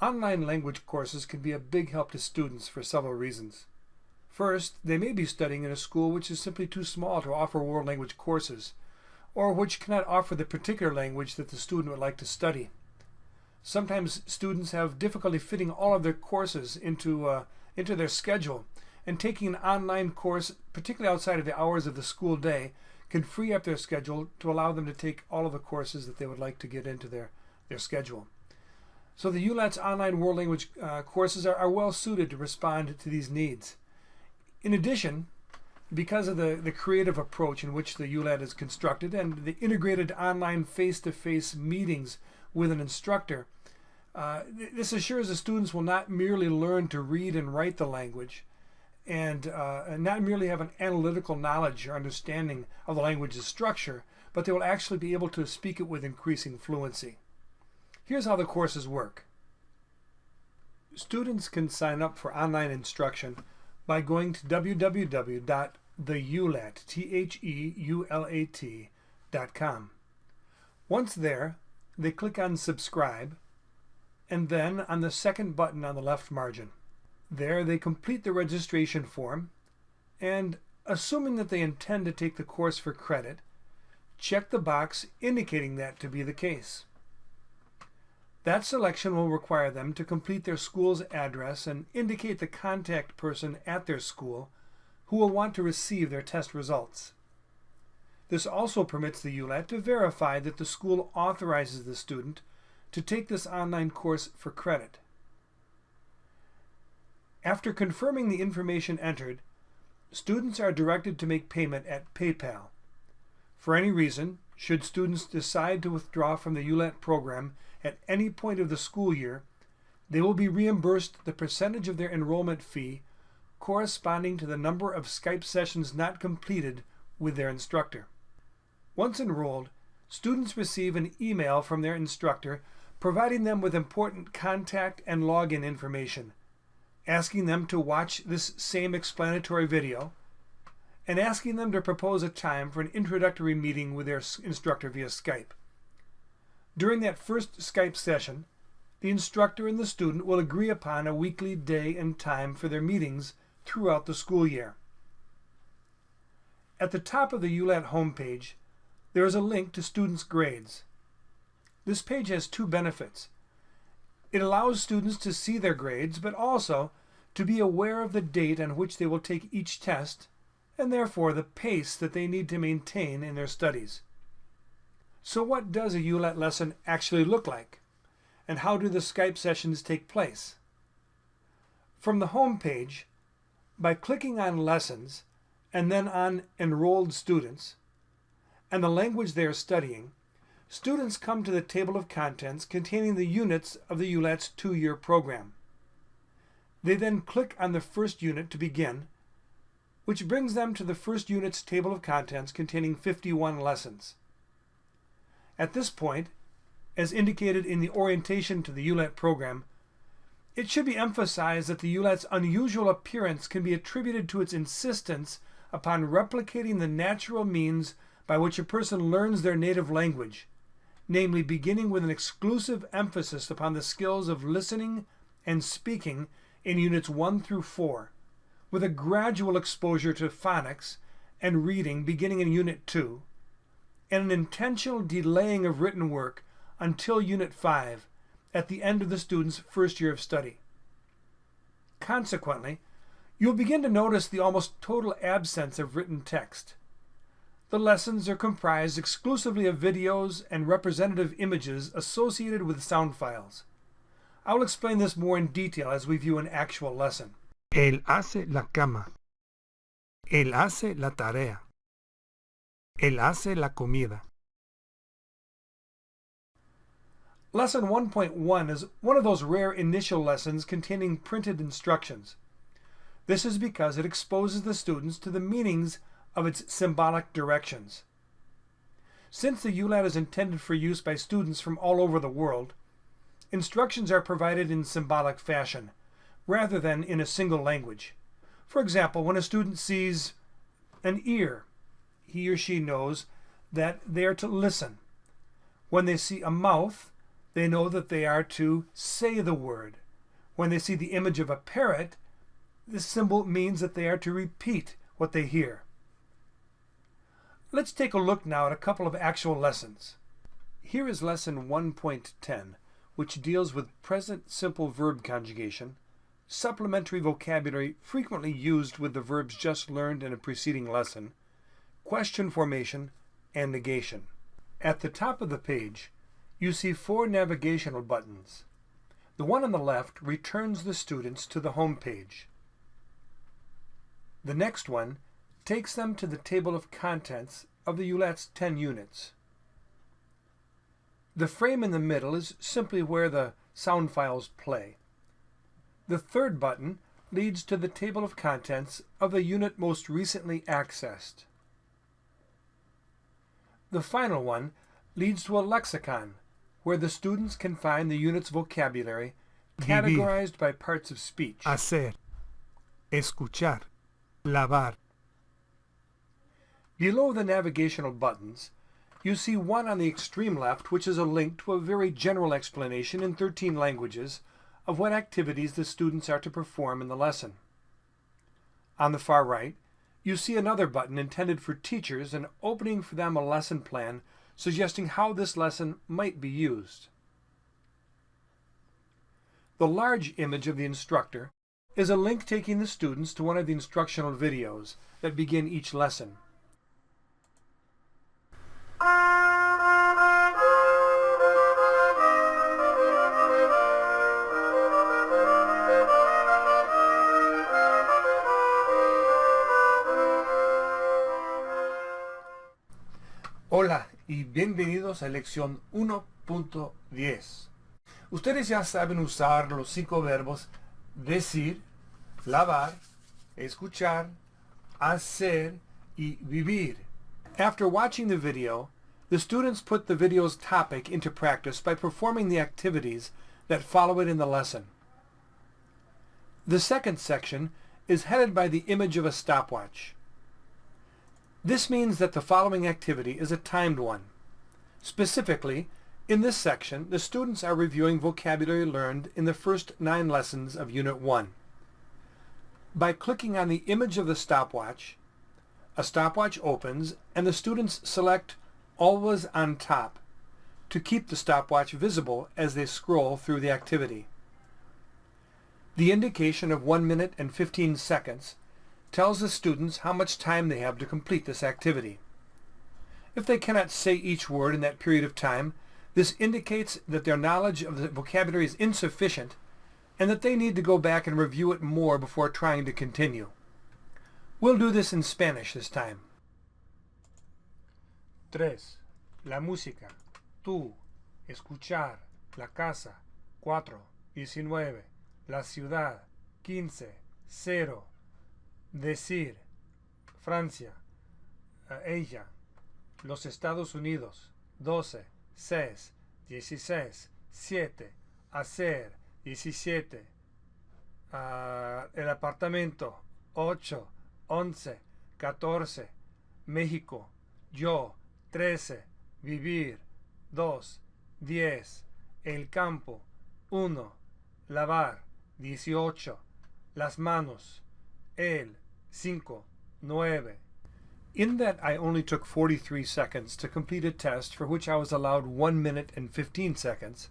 Online language courses can be a big help to students for several reasons. First, they may be studying in a school which is simply too small to offer world language courses, or which cannot offer the particular language that the student would like to study. Sometimes students have difficulty fitting all of their courses into their schedule, and taking an online course, particularly outside of the hours of the school day, can free up their schedule to allow them to take all of the courses that they would like to get into their schedule. So the Ulat's online world language courses are well suited to respond to these needs. In addition, because of the creative approach in which the Ulat is constructed and the integrated online face-to-face meetings with an instructor, this assures the students will not merely learn to read and write the language and not merely have an analytical knowledge or understanding of the language's structure, but they will actually be able to speak it with increasing fluency. Here's how the courses work. Students can sign up for online instruction by going to www.theulat.com. Once there, they click on Subscribe, and then on the second button on the left margin. There they complete the registration form, and assuming that they intend to take the course for credit, check the box indicating that to be the case. That selection will require them to complete their school's address and indicate the contact person at their school who will want to receive their test results. This also permits the Ulat to verify that the school authorizes the student to take this online course for credit. After confirming the information entered, students are directed to make payment at PayPal. For any reason, should students decide to withdraw from the Ulat program at any point of the school year, they will be reimbursed the percentage of their enrollment fee corresponding to the number of Skype sessions not completed with their instructor. Once enrolled, students receive an email from their instructor providing them with important contact and login information, asking them to watch this same explanatory video, and asking them to propose a time for an introductory meeting with their instructor via Skype. During that first Skype session, the instructor and the student will agree upon a weekly day and time for their meetings throughout the school year. At the top of the Ulat homepage, there is a link to students' grades. This page has two benefits. It allows students to see their grades, but also to be aware of the date on which they will take each test, and therefore the pace that they need to maintain in their studies. So what does a Ulat lesson actually look like? And how do the Skype sessions take place? From the home page, by clicking on Lessons and then on Enrolled Students and the language they are studying, students come to the table of contents containing the units of the Ulat's 2-year program. They then click on the first unit to begin, which brings them to the first unit's table of contents containing 51 lessons. At this point, as indicated in the orientation to the Ulat program, it should be emphasized that the Ulat's unusual appearance can be attributed to its insistence upon replicating the natural means by which a person learns their native language, namely beginning with an exclusive emphasis upon the skills of listening and speaking in Units 1 through 4, with a gradual exposure to phonics and reading beginning in Unit 2, and an intentional delaying of written work until Unit 5 at the end of the student's first year of study. Consequently, you'll begin to notice the almost total absence of written text. The lessons are comprised exclusively of videos and representative images associated with sound files. I will explain this more in detail as we view an actual lesson. Él hace la cama. Él hace la tarea. Él hace la comida. Lesson 1.1 is one of those rare initial lessons containing printed instructions. This is because it exposes the students to the meanings of its symbolic directions. Since the Ulat is intended for use by students from all over the world, instructions are provided in symbolic fashion, rather than in a single language. For example, when a student sees an ear, he or she knows that they are to listen. When they see a mouth, they know that they are to say the word. When they see the image of a parrot, this symbol means that they are to repeat what they hear. Let's take a look now at a couple of actual lessons. Here is lesson 1.10, which deals with present simple verb conjugation, supplementary vocabulary frequently used with the verbs just learned in a preceding lesson, question formation, and negation. At the top of the page, you see 4 navigational buttons. The one on the left returns the students to the home page. The next one takes them to the table of contents of the Ulat's 10 units. The frame in the middle is simply where the sound files play. The third button leads to the table of contents of the unit most recently accessed. The final one leads to a lexicon, where the students can find the unit's vocabulary categorized by parts of speech. Hacer, escuchar, lavar. Below the navigational buttons, you see one on the extreme left, which is a link to a very general explanation in 13 languages of what activities the students are to perform in the lesson. On the far right, you see another button intended for teachers and opening for them a lesson plan suggesting how this lesson might be used. The large image of the instructor is a link taking the students to one of the instructional videos that begin each lesson. Hola y bienvenidos a lección 1.10. Ustedes ya saben usar los 5 verbos decir, lavar, escuchar, hacer y vivir. After watching the video, the students put the video's topic into practice by performing the activities that follow it in the lesson. The second section is headed by the image of a stopwatch. This means that the following activity is a timed one. Specifically, in this section, the students are reviewing vocabulary learned in the first 9 lessons of Unit 1. By clicking on the image of the stopwatch, a stopwatch opens and the students select Always on Top to keep the stopwatch visible as they scroll through the activity. The indication of 1 minute and 15 seconds tells the students how much time they have to complete this activity. If they cannot say each word in that period of time, this indicates that their knowledge of the vocabulary is insufficient and that they need to go back and review it more before trying to continue. We'll do this in Spanish this time. 3. La música. Tú. Escuchar. La casa. 4. 19. La ciudad. 15. 0. Decir, Francia, ella, los Estados Unidos, 12, 6, 16, 7, hacer, 17, el apartamento, 8, 11, 14, México, yo, 13, vivir, 2, 10, el campo, 1, lavar, 18, las manos, él, 5, 9. In that I only took 43 seconds to complete a test for which I was allowed 1 minute and 15 seconds,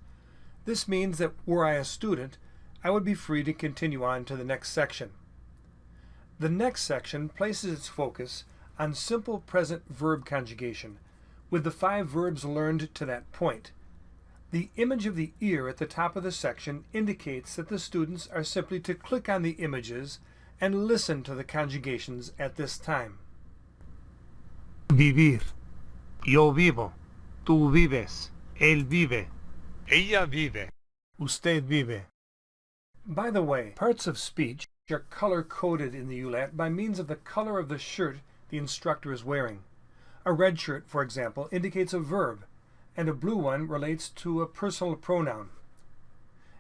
this means that were I a student, I would be free to continue on to the next section. The next section places its focus on simple present verb conjugation, with the 5 verbs learned to that point. The image of the ear at the top of the section indicates that the students are simply to click on the images and listen to the conjugations at this time. Vivir. Yo vivo. Tú vives. Él vive. Ella vive. Usted vive. By the way, parts of speech are color-coded in the Ulat by means of the color of the shirt the instructor is wearing. A red shirt, for example, indicates a verb, and a blue one relates to a personal pronoun.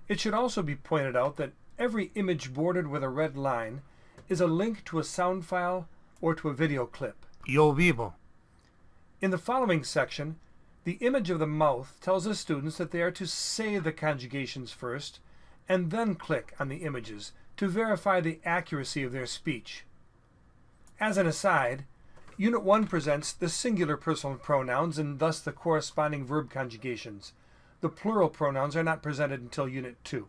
It should also be pointed out that every image bordered with a red line is a link to a sound file or to a video clip. Yo vivo. In the following section, The image of the mouth tells the students that they are to say the conjugations first and then click on the images to verify the accuracy of their speech. As an aside, Unit 1 presents the singular personal pronouns and thus the corresponding verb conjugations. The plural pronouns are not presented until Unit 2.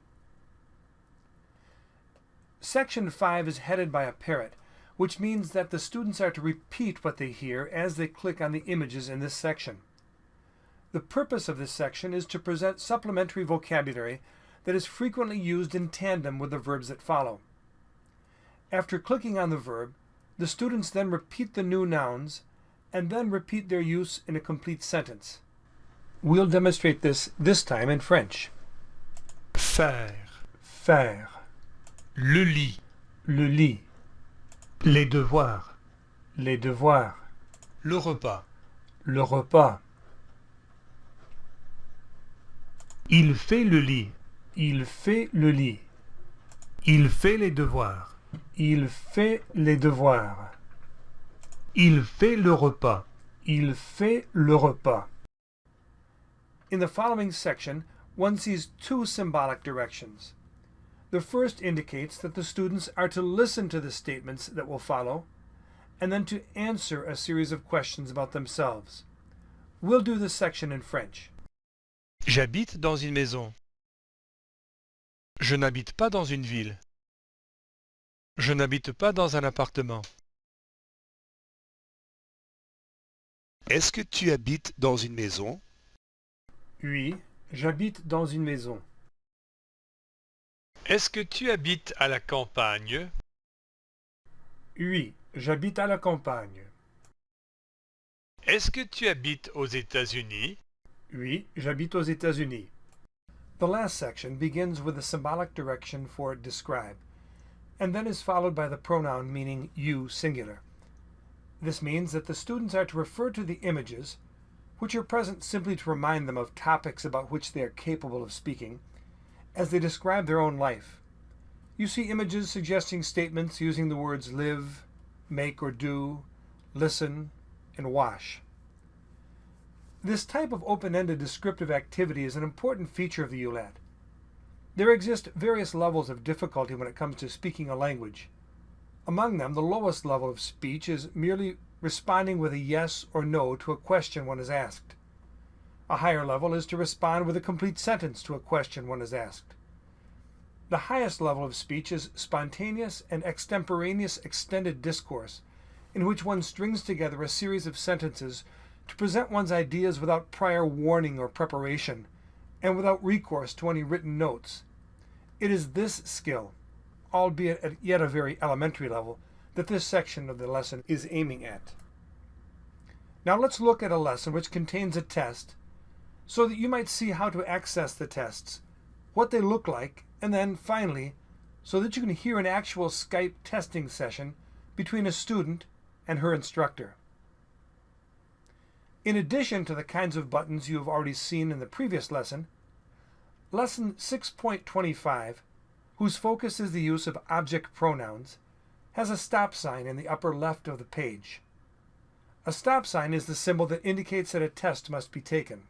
Section 5 is headed by a parrot, which means that the students are to repeat what they hear as they click on the images in this section. The purpose of this section is to present supplementary vocabulary that is frequently used in tandem with the verbs that follow. After clicking on the verb, the students then repeat the new nouns and then repeat their use in a complete sentence. We'll demonstrate this time in French. Faire. Faire. Le lit. Le lit. Les devoirs. Les devoirs. Le repas. Le repas. Il fait le lit. Il fait le lit. Il fait les devoirs. Il fait les devoirs. Il fait le repas. Il fait le repas. In the following section, one sees two symbolic directions. The first indicates that the students are to listen to the statements that will follow, and then to answer a series of questions about themselves. We'll do this section in French. J'habite dans une maison. Je n'habite pas dans une ville. Je n'habite pas dans un appartement. Est-ce que tu habites dans une maison? Oui, j'habite dans une maison. Est-ce que tu habites à la campagne? Oui, j'habite à la campagne. Est-ce que tu habites aux États-Unis? Oui, j'habite aux États-Unis. The last section begins with a symbolic direction for describe, and then is followed by the pronoun meaning you singular. This means that the students are to refer to the images, which are present simply to remind them of topics about which they are capable of speaking, as they describe their own life. You see images suggesting statements using the words live, make or do, listen, and wash. This type of open-ended descriptive activity is an important feature of the Ulat. There exist various levels of difficulty when it comes to speaking a language. Among them, the lowest level of speech is merely responding with a yes or no to a question one is asked. A higher level is to respond with a complete sentence to a question one is asked. The highest level of speech is spontaneous and extemporaneous extended discourse, in which one strings together a series of sentences to present one's ideas without prior warning or preparation, and without recourse to any written notes. It is this skill, albeit at yet a very elementary level, that this section of the lesson is aiming at. Now let's look at a lesson which contains a test, so that you might see how to access the tests, what they look like, and then, finally, so that you can hear an actual Skype testing session between a student and her instructor. In addition to the kinds of buttons you have already seen in the previous lesson, Lesson 6.25, whose focus is the use of object pronouns, has a stop sign in the upper left of the page. A stop sign is the symbol that indicates that a test must be taken.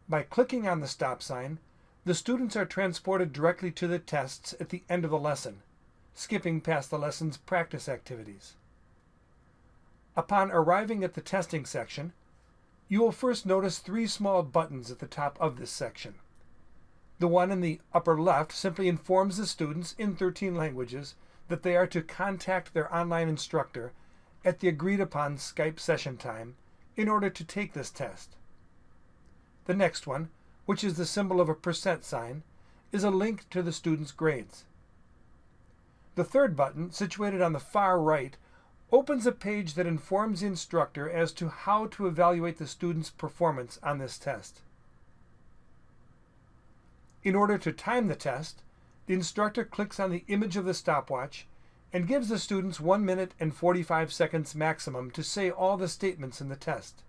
By clicking on the stop sign, the students are transported directly to the tests at the end of the lesson, skipping past the lesson's practice activities. Upon arriving at the testing section, you will first notice three small buttons at the top of this section. The one in the upper left simply informs the students in 13 languages that they are to contact their online instructor at the agreed upon Skype session time in order to take this test. The next one, which is the symbol of a % sign, is a link to the student's grades. The third button, situated on the far right, opens a page that informs the instructor as to how to evaluate the student's performance on this test. In order to time the test, the instructor clicks on the image of the stopwatch and gives the students 1 minute and 45 seconds maximum to say all the statements in the test.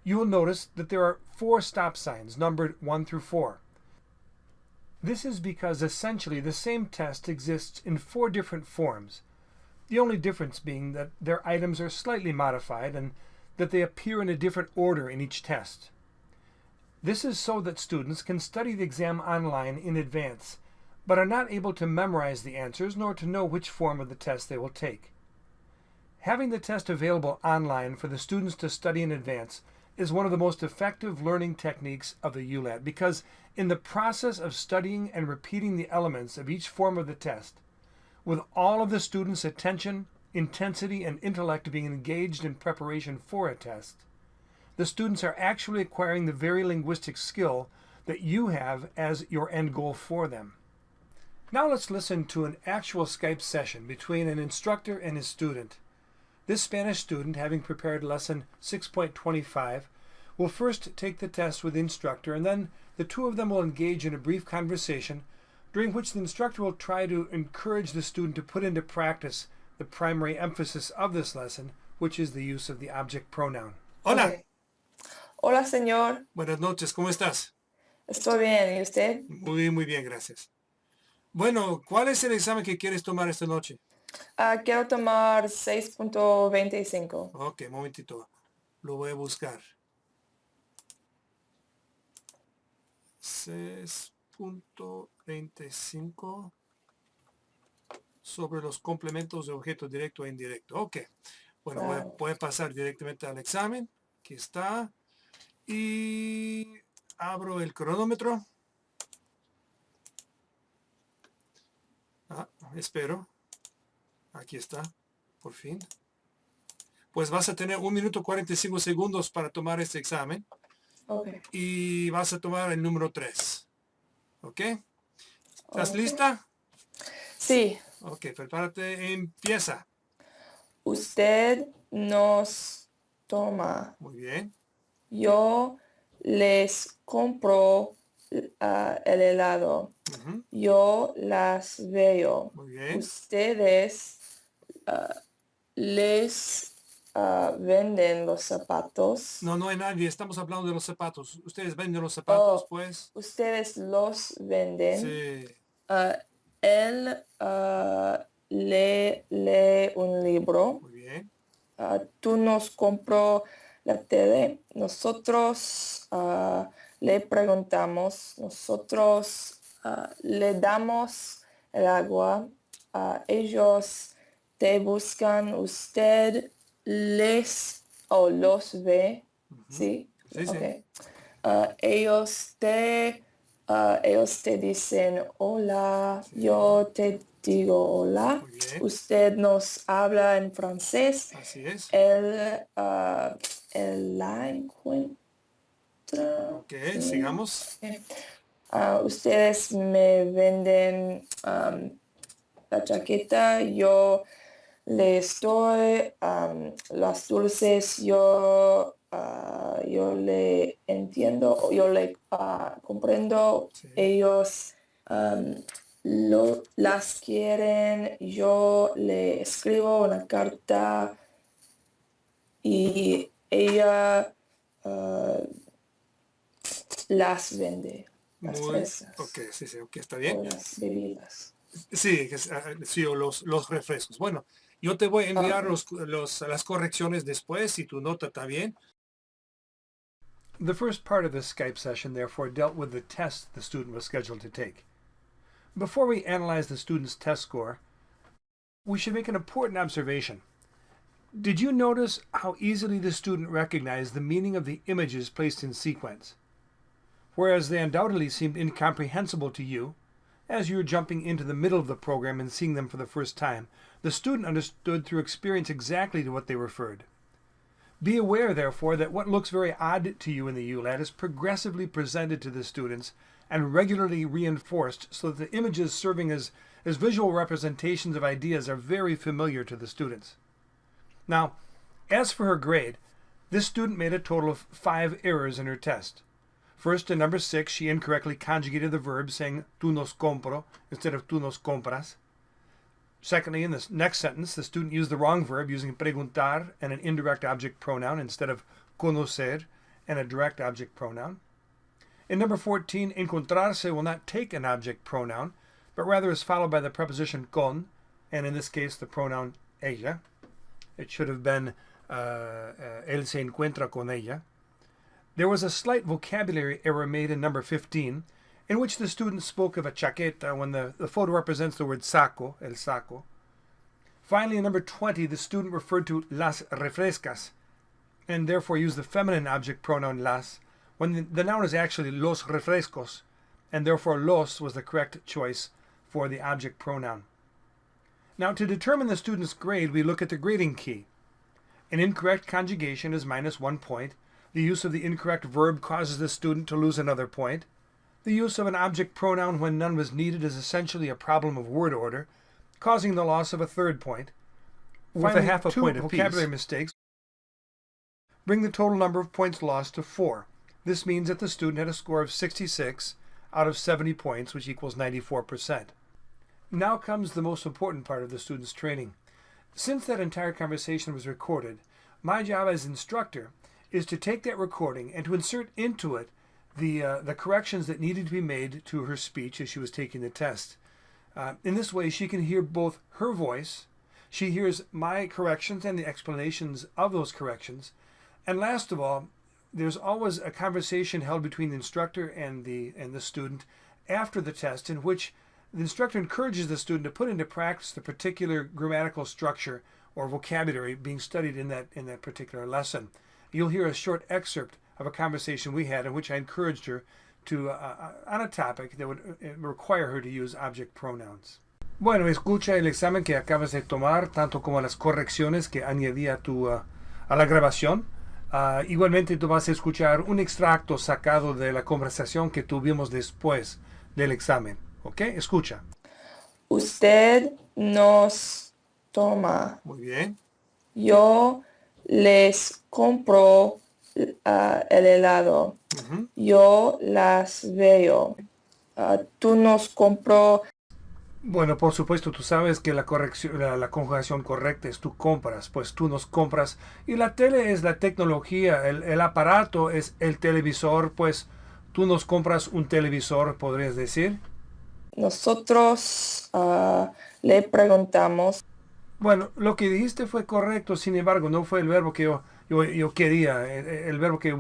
You will notice that there are 4 stop signs numbered 1 through 4. This is because essentially the same test exists in 4 different forms, the only difference being that their items are slightly modified and that they appear in a different order in each test. This is so that students can study the exam online in advance, but are not able to memorize the answers nor to know which form of the test they will take. Having the test available online for the students to study in advance is one of the most effective learning techniques of the Ulat, because in the process of studying and repeating the elements of each form of the test, with all of the students' attention, intensity, and intellect being engaged in preparation for a test, the students are actually acquiring the very linguistic skill that you have as your end goal for them. Now let's listen to an actual Skype session between an instructor and his student. This Spanish student, having prepared lesson 6.25, will first take the test with the instructor, and then the two of them will engage in a brief conversation, during which the instructor will try to encourage the student to put into practice the primary emphasis of this lesson, which is the use of the object pronoun. Hola. Okay. Hola, señor. Buenas noches, ¿cómo estás? Estoy bien. ¿Y usted? Muy bien, gracias. Bueno, ¿cuál es el examen que quieres tomar esta noche? Quiero tomar 6.25. Ok, un momentito. Lo voy a buscar. 6.25 sobre los complementos de objeto directo e indirecto. Ok. Bueno, voy a pasar directamente al examen. Aquí está. Y abro el cronómetro. Espero. Aquí está. Por fin. Pues vas a tener 1 minuto 45 segundos para tomar este examen. Okay. Y vas a tomar el número 3. ¿Ok? ¿Estás lista? Sí. Ok, prepárate. Empieza. Usted nos toma. Muy bien. Yo les compro el helado. Ujú. Yo las veo. Muy bien. Ustedes les venden los zapatos. No hay nadie. Estamos hablando de los zapatos. ¿Ustedes venden los zapatos, pues? Ustedes los venden. Sí. Él lee un libro. Muy bien. Tú nos compró la tele. Nosotros le preguntamos. Nosotros le damos el agua. Ellos te buscan. Usted los ve. ¿Sí? Sí, sí. Okay. Ellos te dicen hola, Sí. yo te digo hola. Muy bien. Usted nos habla en francés. Así es. Él la encuentra. Ok, sigamos. Ustedes me venden la chaqueta, yo les doy las dulces, yo le entiendo, yo le comprendo. Sí. Ellos las quieren, yo le escribo una carta y ella las vende, las fresas, Ok, sí, ok, está o bien. las bebidas. Sí, sí, o los refrescos. Bueno, yo te voy a enviar las correcciones después, si tu nota está bien. The first part of this Skype session, therefore, dealt with the test the student was scheduled to take. Before we analyze the student's test score, we should make an important observation. Did you notice how easily the student recognized the meaning of the images placed in sequence? Whereas they undoubtedly seemed incomprehensible to you, as you were jumping into the middle of the program and seeing them for the first time, the student understood through experience exactly to what they referred. Be aware, therefore, that what looks very odd to you in the Ulat is progressively presented to the students and regularly reinforced, so that the images serving as visual representations of ideas are very familiar to the students. Now, as for her grade, this student made a total of 5 errors in her test. First, in number 6, she incorrectly conjugated the verb, saying tú nos compro instead of tú nos compras. Secondly, in this next sentence, the student used the wrong verb, using preguntar and an indirect object pronoun instead of conocer and a direct object pronoun. In number 14, encontrarse will not take an object pronoun, but rather is followed by the preposition con, and in this case the pronoun ella. It should have been él se encuentra con ella. There was a slight vocabulary error made in number 15, in which the student spoke of a chaqueta when the photo represents the word saco, el saco. Finally, in number 20, the student referred to las refrescas, and therefore used the feminine object pronoun las, when the noun is actually los refrescos, and therefore los was the correct choice for the object pronoun. Now, to determine the student's grade, we look at the grading key. An incorrect conjugation is -1 point. The use of the incorrect verb causes the student to lose another point. The use of an object pronoun when none was needed is essentially a problem of word order, causing the loss of a 3rd point. With a half a point apiece, vocabulary mistakes bring the total number of points lost to 4. This means that the student had a score of 66 out of 70 points, which equals 94%. Now comes the most important part of the student's training. Since that entire conversation was recorded, my job as instructor is to take that recording and to insert into it the corrections that needed to be made to her speech as she was taking the test. In this way, she can hear both her voice, she hears my corrections and the explanations of those corrections, and last of all, there's always a conversation held between the instructor and the student after the test, in which the instructor encourages the student to put into practice the particular grammatical structure or vocabulary being studied in that particular lesson. You'll hear a short excerpt of a conversation we had in which I encouraged her to on a topic that would require her to use object pronouns. Bueno, escucha el examen que acabas de tomar, tanto como las correcciones que añadí a la grabación. Igualmente tú vas a escuchar un extracto sacado de la conversación que tuvimos después del examen. ¿Ok? Escucha. Usted nos toma. Muy bien. Yo les compro el helado. Yo las veo. Tú nos compro. Bueno, por supuesto, tú sabes que la conjugación correcta es tú compras, pues tú nos compras. Y la tele es la tecnología, el aparato es el televisor, pues tú nos compras un televisor, podrías decir. Nosotros le preguntamos. Bueno, lo que dijiste fue correcto, sin embargo, no fue el verbo que yo quería. El verbo que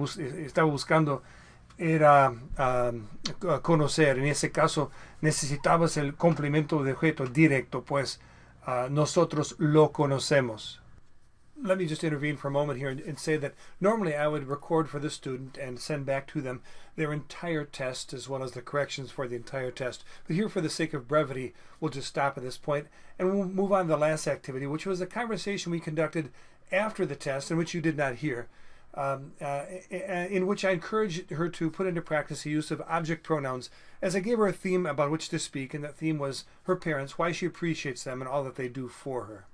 estaba buscando era conocer. En ese caso necesitabas el complemento de objeto directo, pues nosotros lo conocemos. Let me just intervene for a moment here and say that normally I would record for the student and send back to them their entire test as well as the corrections for the entire test. But here, for the sake of brevity, we'll just stop at this point and we'll move on to the last activity, which was a conversation we conducted after the test in which you did not hear, in which I encouraged her to put into practice the use of object pronouns as I gave her a theme about which to speak, and that theme was her parents, why she appreciates them, and all that they do for her.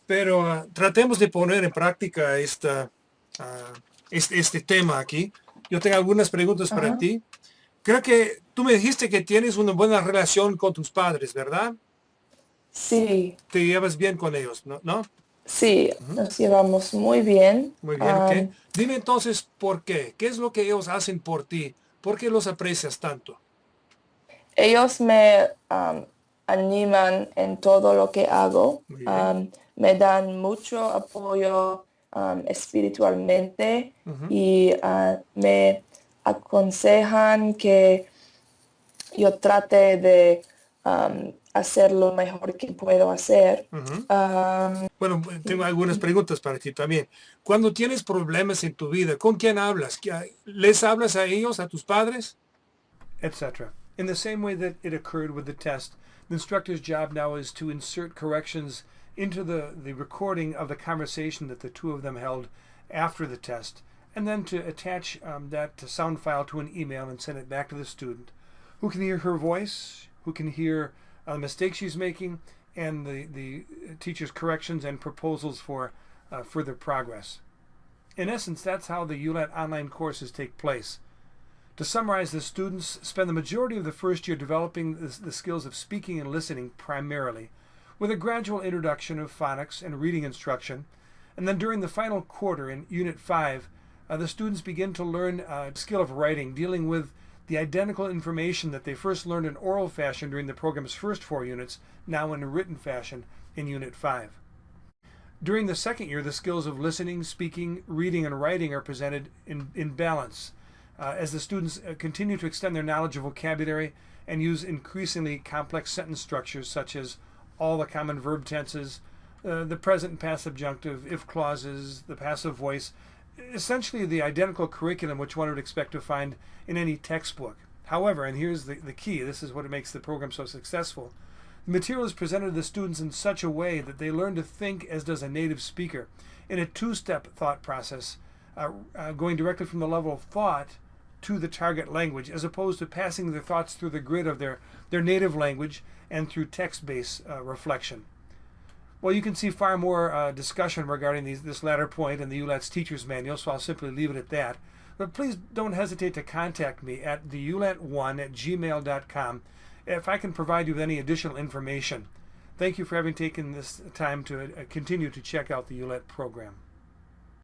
Pero tratemos de poner en práctica este tema aquí. Yo tengo algunas preguntas para ti. Creo que tú me dijiste que tienes una buena relación con tus padres, ¿verdad? Sí. Te llevas bien con ellos, ¿no? Sí, nos llevamos muy bien. Muy bien, ok. Dime entonces por qué. ¿Qué es lo que ellos hacen por ti? ¿Por qué los aprecias tanto? Ellos me animan en todo lo que hago. Me dan mucho apoyo espiritualmente y me aconsejan que yo trate de hacer lo mejor que puedo hacer. Bueno, tengo algunas preguntas para ti también. Cuando tienes problemas en tu vida, ¿con quién hablas? ¿Les hablas a ellos, a tus padres? Etc. In the same way that it occurred with the test, the instructor's job now is to insert corrections into the recording of the conversation that the two of them held after the test, and then to attach that sound file to an email and send it back to the student, who can hear her voice, who can hear the mistakes she's making, and the teacher's corrections and proposals for further progress. In essence, that's how the Ulat online courses take place. To summarize, the students spend the majority of the first year developing the skills of speaking and listening primarily, with a gradual introduction of phonics and reading instruction. And then during the final quarter in Unit 5, the students begin to learn a skill of writing, dealing with the identical information that they first learned in oral fashion during the program's first 4 units, now in a written fashion in Unit 5. During the second year, the skills of listening, speaking, reading, and writing are presented in balance as the students continue to extend their knowledge of vocabulary and use increasingly complex sentence structures such as all the common verb tenses, the present and past subjunctive, if clauses, the passive voice, essentially the identical curriculum which one would expect to find in any textbook. However, and here's the key, this is what makes the program so successful, the material is presented to the students in such a way that they learn to think as does a native speaker in a two-step thought process, going directly from the level of thought to the target language, as opposed to passing their thoughts through the grid of their native language and through text-based reflection. Well, you can see far more discussion regarding this latter point in the Ulat's Teacher's Manual, so I'll simply leave it at that. But please don't hesitate to contact me at theulat1@gmail.com if I can provide you with any additional information. Thank you for having taken this time to continue to check out the Ulat program.